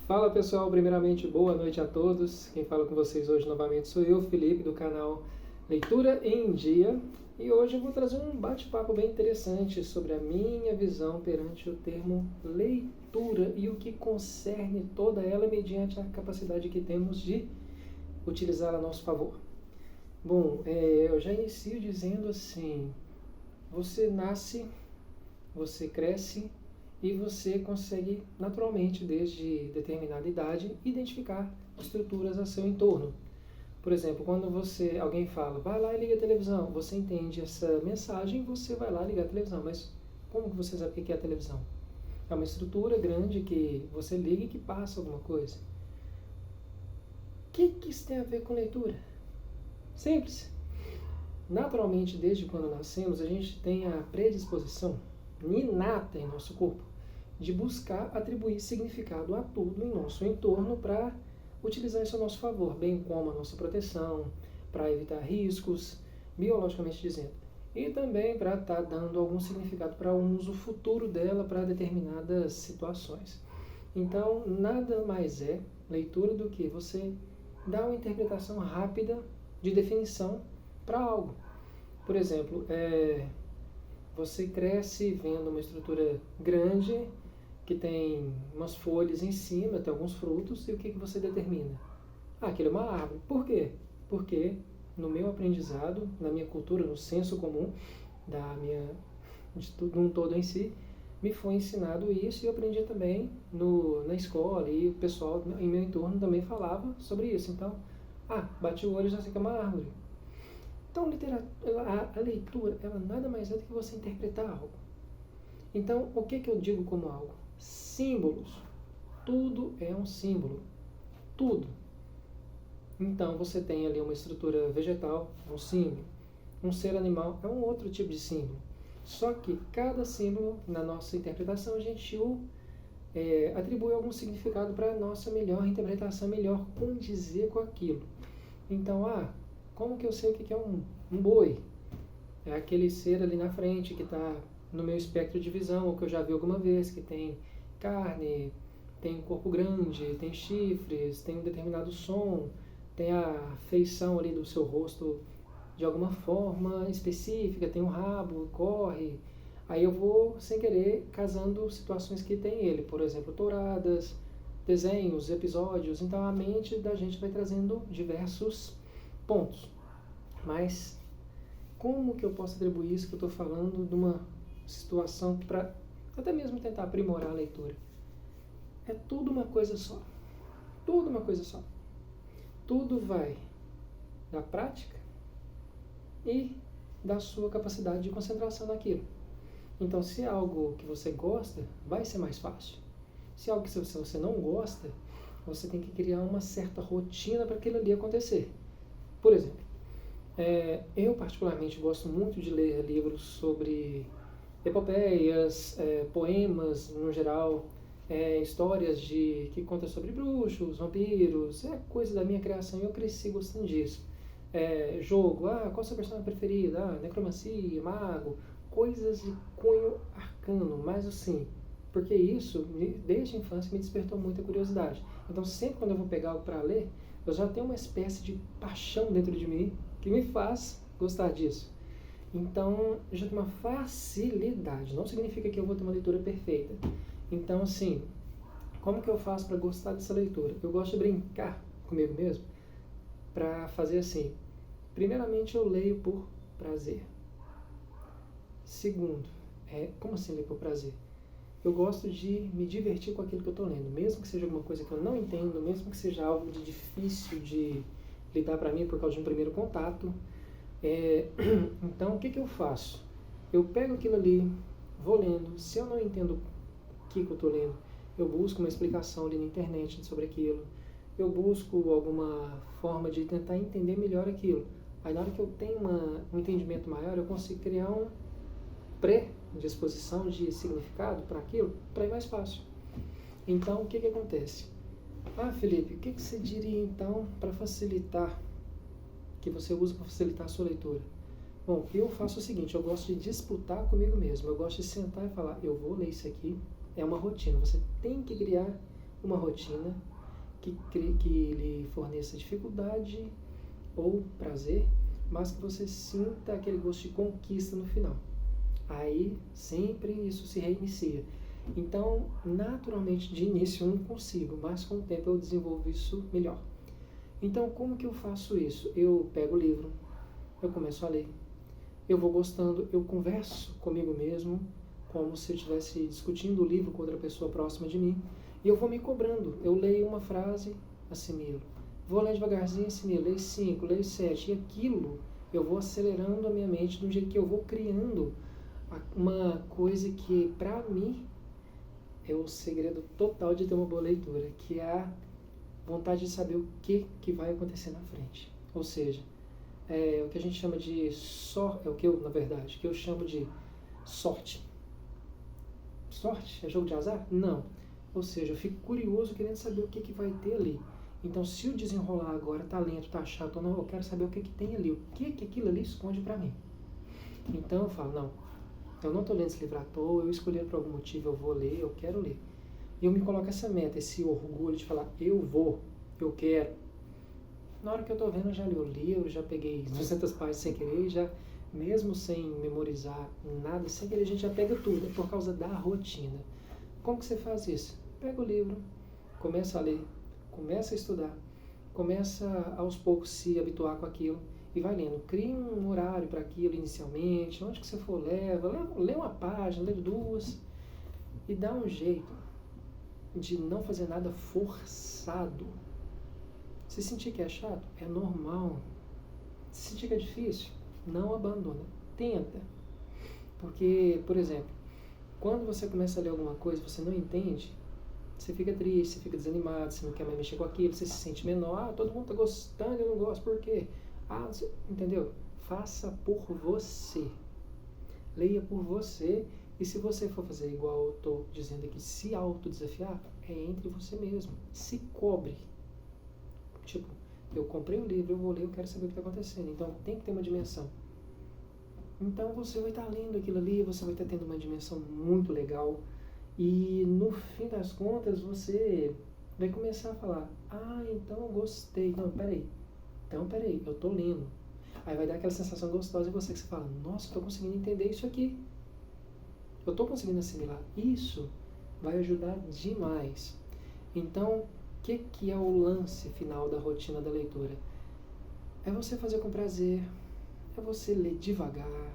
Fala pessoal, primeiramente boa noite a todos. Quem fala com vocês hoje novamente sou eu, Felipe, do canal Leitura em Dia. E hoje eu vou trazer um bate-papo bem interessante sobre a minha visão perante o termo leitura e o que concerne toda ela mediante a capacidade que temos de utilizá-la a nosso favor. Bom, eu já inicio dizendo assim, você nasce, você cresce e você consegue naturalmente, desde determinada idade, identificar estruturas a seu entorno. Por exemplo, quando alguém fala, vai lá e liga a televisão, você entende essa mensagem, você vai lá ligar a televisão. Mas como que você sabe o que é a televisão? É uma estrutura grande que você liga e que passa alguma coisa. O que isso tem a ver com leitura? Simples. Naturalmente, desde quando nascemos, a gente tem a predisposição inata em nosso corpo de buscar atribuir significado a tudo em nosso entorno para utilizar isso a nosso favor, bem como a nossa proteção, para evitar riscos, biologicamente dizendo, e também para estar dando algum significado para o uso futuro dela para determinadas situações. Então, nada mais é leitura do que você dar uma interpretação rápida de definição para algo. Por exemplo, você cresce vendo uma estrutura grande que tem umas folhas em cima, tem alguns frutos, e o que você determina? Aquilo é uma árvore. Por quê? Porque no meu aprendizado, na minha cultura, no senso comum, de um todo em si, me foi ensinado isso e eu aprendi também na escola, e o pessoal em meu entorno também falava sobre isso. Então, bate o olho e já sei que é uma árvore. Então, a leitura, ela nada mais é do que você interpretar algo. Então, o que eu digo como algo? Símbolos. Tudo é um símbolo. Tudo. Então, você tem ali uma estrutura vegetal, um símbolo. Um ser animal é um outro tipo de símbolo. Só que cada símbolo, na nossa interpretação, a gente atribui algum significado para a nossa melhor interpretação, melhor condizer com aquilo. Então, como que eu sei o que é um boi? É aquele ser ali na frente que está no meu espectro de visão, ou que eu já vi alguma vez, que tem carne, tem um corpo grande, tem chifres, tem um determinado som, tem a feição ali do seu rosto de alguma forma específica, tem um rabo, corre. Aí eu vou, sem querer, casando situações que tem ele, por exemplo, touradas, desenhos, episódios. Então a mente da gente vai trazendo diversos pontos. Mas como que eu posso atribuir isso que eu estou falando de uma situação para até mesmo tentar aprimorar a leitura? É tudo uma coisa só. Tudo uma coisa só. Tudo vai da prática e da sua capacidade de concentração naquilo. Então, se é algo que você gosta, vai ser mais fácil. Se é algo que você não gosta, você tem que criar uma certa rotina para aquilo ali acontecer. Por exemplo, eu particularmente gosto muito de ler livros sobre epopeias, poemas no geral, histórias que contam sobre bruxos, vampiros, coisa da minha criação e eu cresci gostando disso. Jogo, qual a sua personagem preferida? Necromancia, mago, coisas de cunho arcano, mas assim, porque isso, desde a infância, me despertou muita curiosidade. Então, sempre quando eu vou pegar algo para ler, eu já tenho uma espécie de paixão dentro de mim que me faz gostar disso. Então, eu já tenho uma facilidade. Não significa que eu vou ter uma leitura perfeita. Então, assim, como que eu faço para gostar dessa leitura? Eu gosto de brincar comigo mesmo para fazer assim. Primeiramente, eu leio por prazer. Segundo, como assim ler por prazer? Eu gosto de me divertir com aquilo que eu estou lendo, mesmo que seja alguma coisa que eu não entendo, mesmo que seja algo de difícil de lidar para mim por causa de um primeiro contato. Então, o que eu faço? Eu pego aquilo ali, vou lendo. Se eu não entendo o que eu estou lendo, eu busco uma explicação ali na internet sobre aquilo. Eu busco alguma forma de tentar entender melhor aquilo. Aí, na hora que eu tenho um entendimento maior, eu consigo criar um predisposição de significado para aquilo, para ir mais fácil. Então, o que acontece? Felipe, o que você diria então para facilitar, que você usa para facilitar a sua leitura? Bom, eu faço o seguinte, eu gosto de disputar comigo mesmo, eu gosto de sentar e falar, eu vou ler isso aqui, é uma rotina, você tem que criar uma rotina que lhe forneça dificuldade ou prazer, mas que você sinta aquele gosto de conquista no final. Aí sempre isso se reinicia. Então, naturalmente, de início eu não consigo, mas com o tempo eu desenvolvo isso melhor. Então, como que eu faço isso? Eu pego o livro, eu começo a ler, eu vou gostando, eu converso comigo mesmo, como se eu estivesse discutindo o livro com outra pessoa próxima de mim, e eu vou me cobrando. Eu leio uma frase, assimilo. Vou ler devagarzinho, assimilo. Leio 5, leio 7, e aquilo eu vou acelerando a minha mente de um jeito que eu vou criando uma coisa que, para mim, é o segredo total de ter uma boa leitura, que é a vontade de saber o que vai acontecer na frente. Ou seja, o que a gente chama de sorte, que eu chamo de sorte. Sorte? É jogo de azar? Não. Ou seja, eu fico curioso querendo saber o que vai ter ali. Então, se o desenrolar agora tá lento, tá chato ou não, eu quero saber o que tem ali, o que aquilo ali esconde para mim. Então eu falo, não, eu não estou lendo esse livro à toa, eu escolhi por algum motivo, eu vou ler, eu quero ler. E eu me coloco essa meta, esse orgulho de falar, eu vou, eu quero. Na hora que eu estou vendo, eu já li o livro, já peguei 200 páginas sem querer, já, mesmo sem memorizar nada, sem querer, a gente já pega tudo, é por causa da rotina. Como que você faz isso? Pega o livro, começa a ler, começa a estudar, começa aos poucos se habituar com aquilo e vai lendo. Cria um horário para aquilo inicialmente, onde que você for lê uma página, lê duas e dá um jeito de não fazer nada forçado. Se sentir que é chato, é normal. Se sentir que é difícil, não abandona, tenta. Porque, por exemplo, quando você começa a ler alguma coisa e você não entende, você fica triste, você fica desanimado, você não quer mais mexer com aquilo, você se sente menor, todo mundo está gostando, eu não gosto, por quê? Entendeu? Faça por você. Leia por você, e se você for fazer igual eu estou dizendo aqui, se autodesafiar, é entre você mesmo. Se cobre. Tipo, eu comprei o livro, eu vou ler, eu quero saber o que está acontecendo. Então tem que ter uma dimensão. Então você vai estar lendo aquilo ali, você vai estar tendo uma dimensão muito legal. E no fim das contas você vai começar a falar, então eu gostei. Não, peraí, eu tô lendo. Aí vai dar aquela sensação gostosa em você que você fala, nossa, eu tô conseguindo entender isso aqui. Eu tô conseguindo assimilar. Isso vai ajudar demais. Então, o que é o lance final da rotina da leitura? É você fazer com prazer, é você ler devagar,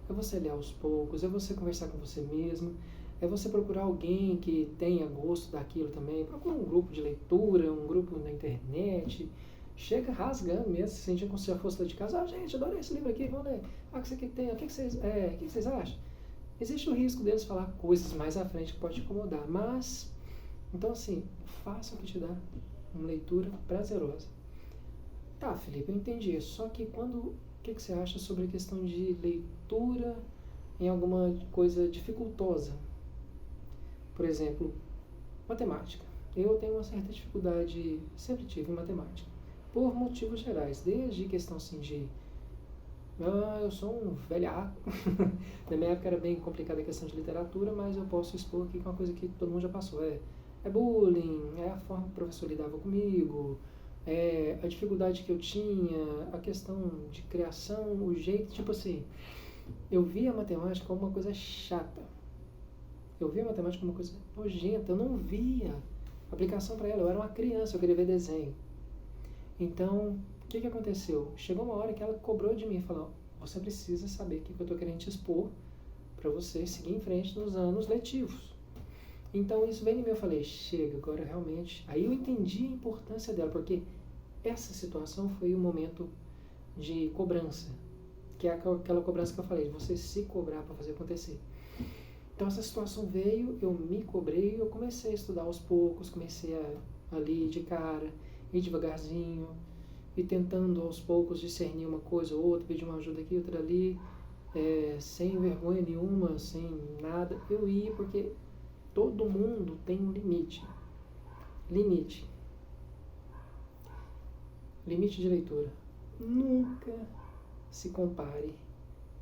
é você ler aos poucos, é você conversar com você mesmo, é você procurar alguém que tenha gosto daquilo também. Procura um grupo de leitura, um grupo na internet. Chega rasgando mesmo, se sentindo como se já fosse lá de casa. Gente, adorei esse livro aqui, vamos ler. O que isso aqui tem? O que vocês acham? Existe o risco deles falar coisas mais à frente que pode te incomodar, mas, então assim, faça o que te dá uma leitura prazerosa. Tá, Felipe, eu entendi isso, só que o que você acha sobre a questão de leitura em alguma coisa dificultosa? Por exemplo, matemática. Eu tenho uma certa dificuldade, sempre tive em matemática, por motivos gerais, desde questão assim de eu sou um velhaco. Na minha época era bem complicada a questão de literatura, mas eu posso expor aqui com uma coisa que todo mundo já passou. É bullying, é a forma que o professor lidava comigo, é a dificuldade que eu tinha, a questão de criação, o jeito, tipo assim, eu via a matemática como uma coisa chata. Eu via a matemática como uma coisa nojenta, eu não via aplicação para ela, eu era uma criança, eu queria ver desenho. Então, o que aconteceu? Chegou uma hora que ela cobrou de mim e falou, você precisa saber o que eu estou querendo te expor para você seguir em frente nos anos letivos. Então isso veio em mim, eu falei, chega, agora realmente. Aí eu entendi a importância dela, porque essa situação foi um momento de cobrança, que é aquela cobrança que eu falei, de você se cobrar para fazer acontecer. Então essa situação veio, eu me cobrei, eu comecei a estudar aos poucos, comecei a ler de cara, ir devagarzinho, e tentando aos poucos discernir uma coisa ou outra, pedir uma ajuda aqui, outra ali, sem vergonha nenhuma, sem nada. Eu ia porque todo mundo tem um limite. Limite de leitura. Nunca se compare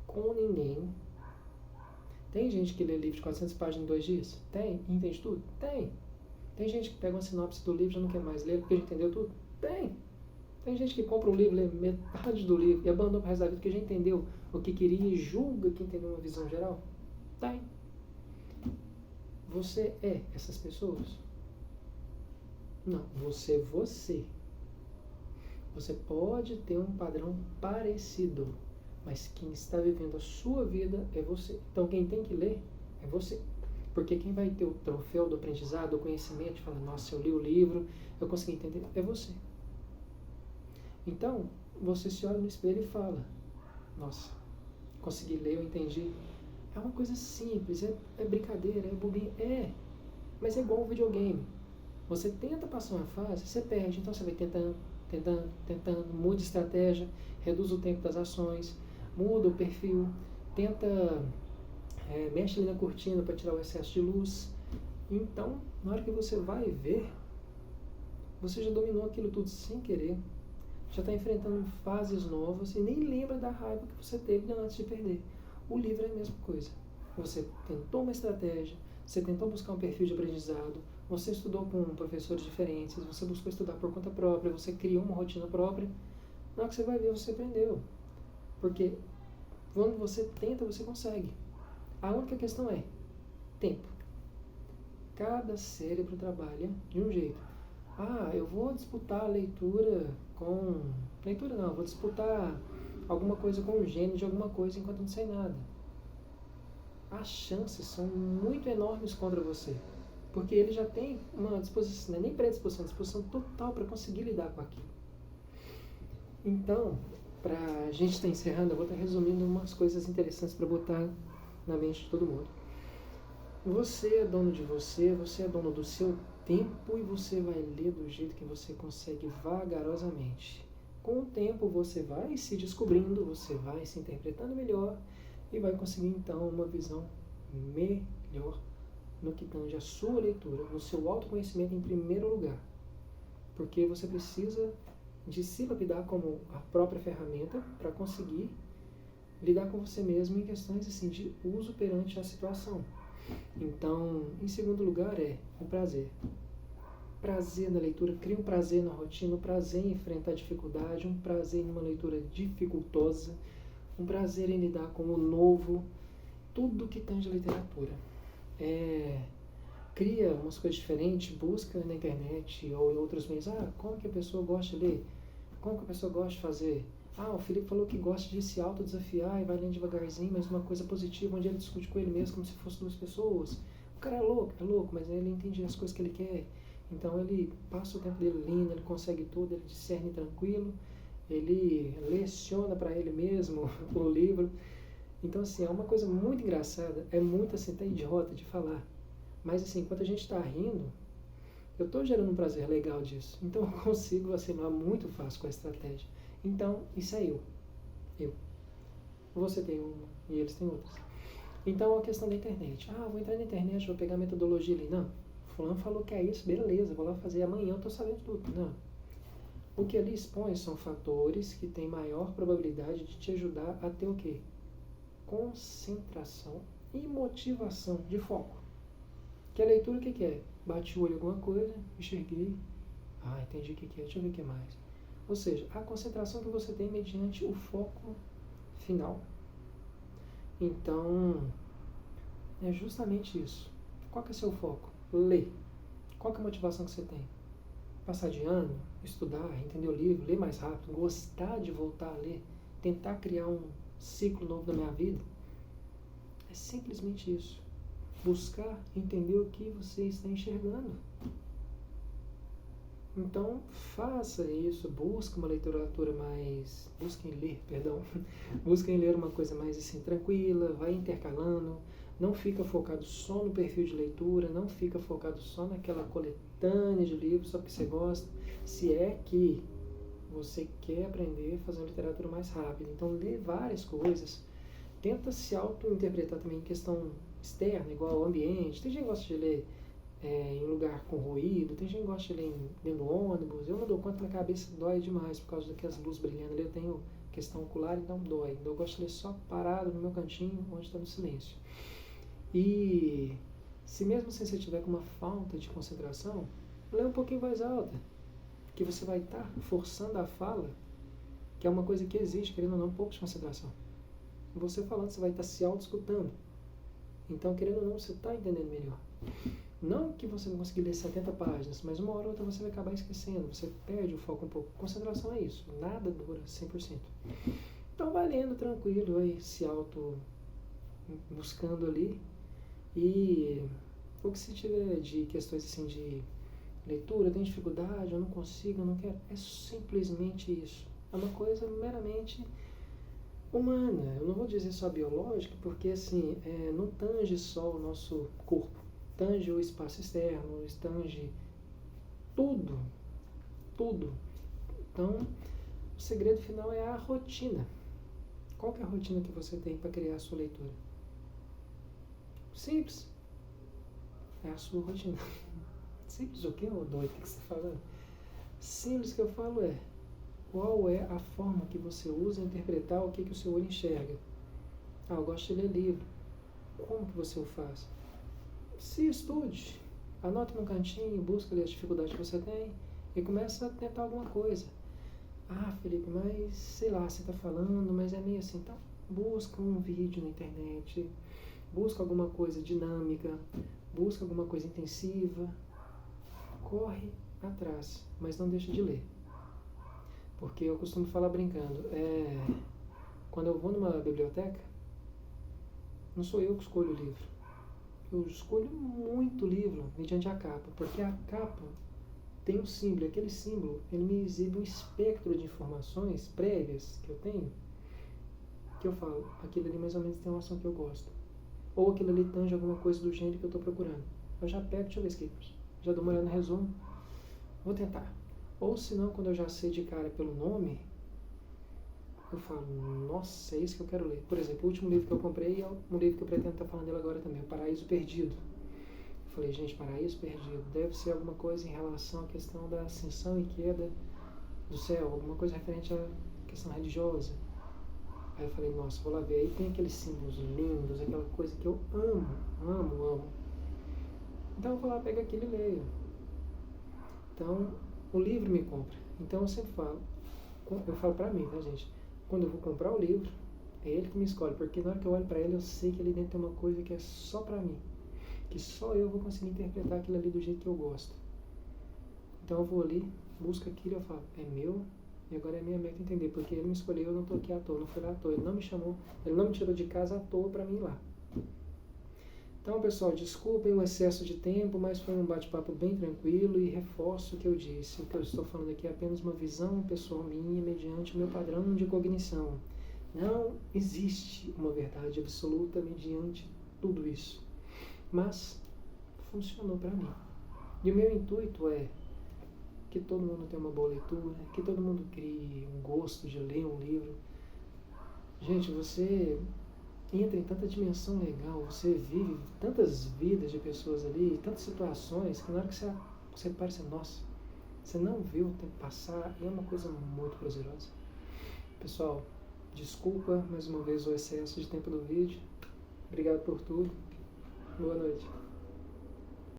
com ninguém. Tem gente que lê livro de 400 páginas em 2 dias? Tem. Entende tudo? Tem. Tem gente que pega uma sinopse do livro e já não quer mais ler porque já entendeu tudo? Tem gente que compra um livro, lê metade do livro e abandona o resto da vida porque já entendeu o que queria e julga que entendeu uma visão geral? Tem. Você é essas pessoas? Não, você é você. Você pode ter um padrão parecido, mas quem está vivendo a sua vida é você. Então quem tem que ler é você. Porque quem vai ter o troféu do aprendizado, do conhecimento, fala, nossa, eu li o livro, eu consegui entender, é você. Então, você se olha no espelho e fala, nossa, consegui ler, eu entendi. É uma coisa simples, é brincadeira, é bobinho, mas é igual um videogame. Você tenta passar uma fase, você perde, então você vai tentando, muda a estratégia, reduz o tempo das ações, muda o perfil, tenta, mexe ali na cortina para tirar o excesso de luz. Então, na hora que você vai ver, você já dominou aquilo tudo sem querer, já está enfrentando fases novas e nem lembra da raiva que você teve antes de perder. O livro é a mesma coisa. Você tentou uma estratégia, você tentou buscar um perfil de aprendizado, você estudou com professores diferentes, você buscou estudar por conta própria, você criou uma rotina própria. Na hora que você vai ver, você aprendeu. Porque quando você tenta, você consegue. A única questão é tempo. Cada cérebro trabalha de um jeito. Eu vou disputar a leitura com... Leitura não, vou disputar alguma coisa com o gênio de alguma coisa enquanto não sei nada. As chances são muito enormes contra você. Porque ele já tem uma disposição, não é nem predisposição, disposição total para conseguir lidar com aquilo. Então, para a gente estar encerrando, eu vou estar resumindo umas coisas interessantes para botar na mente de todo mundo. Você é dono de você é dono do seu tempo e você vai ler do jeito que você consegue vagarosamente. Com o tempo você vai se descobrindo, você vai se interpretando melhor e vai conseguir então uma visão melhor no que tange a sua leitura, no seu autoconhecimento em primeiro lugar. Porque você precisa de se lapidar como a própria ferramenta para conseguir lidar com você mesmo em questões assim, de uso perante a situação. Então, em segundo lugar o prazer. Prazer na leitura, cria um prazer na rotina, um prazer em enfrentar a dificuldade, um prazer em uma leitura dificultosa, um prazer em lidar com o novo, tudo que tange a literatura. Cria umas coisas diferentes, busca na internet ou em outros meios, como que a pessoa gosta de ler, como que a pessoa gosta de fazer. O Felipe falou que gosta de se autodesafiar e vai lendo devagarzinho, mas uma coisa positiva, onde ele discute com ele mesmo como se fossem duas pessoas. O cara é louco, mas ele entende as coisas que ele quer. Então ele passa o tempo dele lendo, ele consegue tudo, ele discerne tranquilo, ele leciona para ele mesmo o livro. Então assim, é uma coisa muito engraçada, é muito assim, até idiota de falar. Mas assim, enquanto a gente está rindo, eu estou gerando um prazer legal disso. Então eu consigo assimilar muito fácil com a estratégia. Então, isso é eu. Você tem uma e eles têm outras. Então, a questão da internet. Vou entrar na internet, vou pegar a metodologia ali. Não. Fulano falou que é isso, beleza, vou lá fazer. Amanhã eu estou sabendo tudo. Não. O que ali expõe são fatores que têm maior probabilidade de te ajudar a ter o quê? Concentração e motivação de foco. Que a leitura o que é? Bate o olho em alguma coisa, enxerguei. Entendi o que é, deixa eu ver o que mais. Ou seja, a concentração que você tem mediante o foco final. Então, é justamente isso. Qual que é o seu foco? Ler. Qual que é a motivação que você tem? Passar de ano, estudar, entender o livro, ler mais rápido, gostar de voltar a ler, tentar criar um ciclo novo na minha vida? É simplesmente isso. Buscar entender o que você está enxergando. Então, faça isso, busquem ler uma coisa mais assim, tranquila, vai intercalando, não fica focado só no perfil de leitura, não fica focado só naquela coletânea de livros, só porque você gosta, se é que você quer aprender a fazer uma literatura mais rápida. Então, lê várias coisas, tenta se auto-interpretar também em questão externa, igual ao ambiente. Tem gente que gosta de ler em um lugar com ruído, tem gente que gosta de ler dentro do ônibus. Eu não dou conta, minha cabeça dói demais por causa daquelas luzes brilhando ali. Eu tenho questão ocular, então dói. Então eu gosto de ler só parado no meu cantinho, onde está no silêncio. E Se mesmo assim você tiver com uma falta de concentração, lê um pouquinho mais alta, que você vai estar forçando a fala, que é uma coisa que exige, querendo ou não, um pouco de concentração. Você falando, você vai estar se auto-escutando. Então, querendo ou não, você está entendendo melhor. Não que você vai conseguir ler 70 páginas, mas uma hora ou outra você vai acabar esquecendo, você perde o foco um pouco. Concentração é isso, nada dura 100%. Então vai lendo tranquilo, vai se auto buscando ali. E o que se tiver de questões assim de leitura, tem dificuldade, eu não consigo, eu não quero, é simplesmente isso. É uma coisa meramente humana. Eu não vou dizer só biológica, porque assim, não tange só o nosso corpo, tange o espaço externo, tange tudo, tudo. Então, o segredo final é a rotina. Qual que é a rotina que você tem para criar a sua leitura? Simples. É a sua rotina. Simples o quê, ô doido? O que você está falando? Simples que eu falo é: qual é a forma que você usa a interpretar o que o seu olho enxerga? Ah, eu gosto de ler livro. Como que você o faz? Se estude. Anote num cantinho, busca ali as dificuldades que você tem e começa a tentar alguma coisa. Ah, Felipe, mas sei lá, você está falando, mas é meio assim. Então, busca um vídeo na internet, busca alguma coisa dinâmica, busca alguma coisa intensiva. Corre atrás, mas não deixe de ler. Porque eu costumo falar brincando, quando eu vou numa biblioteca, não sou eu que escolho o livro. Eu escolho muito livro mediante a capa, porque a capa tem um símbolo, aquele símbolo, ele me exibe um espectro de informações prévias que eu tenho, que eu falo, aquilo ali mais ou menos tem uma ação que eu gosto. Ou aquilo ali tange alguma coisa do gênero que eu estou procurando. Eu já pego, deixa eu ver aqui, já dou uma olhada no resumo, vou tentar. Ou se não, quando eu já sei de cara pelo nome, eu falo, nossa, é isso que eu quero ler. Por exemplo, o último livro que eu comprei é um livro que eu pretendo estar falando dele agora também, O Paraíso Perdido. Eu falei, gente, Paraíso Perdido, deve ser alguma coisa em relação à questão da ascensão e queda do céu, alguma coisa referente à questão religiosa. Aí eu falei, nossa, vou lá ver. Aí tem aqueles símbolos lindos, aquela coisa que eu amo, amo, amo. Então eu vou lá, pego aquilo e leio. Então, o livro me compra. Então eu sempre falo, eu falo pra mim, tá, gente? Quando eu vou comprar o livro, é ele que me escolhe, porque na hora que eu olho pra ele, eu sei que ali dentro tem uma coisa que é só pra mim, que só eu vou conseguir interpretar aquilo ali do jeito que eu gosto. Então eu vou ali, busco aquilo e eu falo, é meu, e agora é minha meta entender, porque ele me escolheu, eu não tô aqui à toa, não fui lá à toa, ele não me chamou, ele não me tirou de casa à toa pra mim ir lá. Então, pessoal, desculpem o excesso de tempo, mas foi um bate-papo bem tranquilo e reforço o que eu disse. O que eu estou falando aqui é apenas uma visão pessoal minha mediante o meu padrão de cognição. Não existe uma verdade absoluta mediante tudo isso. Mas funcionou para mim. E o meu intuito é que todo mundo tenha uma boa leitura, que todo mundo crie um gosto de ler um livro. Gente, você entra em tanta dimensão legal, você vive tantas vidas de pessoas ali, tantas situações, que na hora que você para, você, nossa, você não viu o tempo passar, e é uma coisa muito prazerosa. Pessoal, desculpa mais uma vez o excesso de tempo do vídeo. Obrigado por tudo. Boa noite.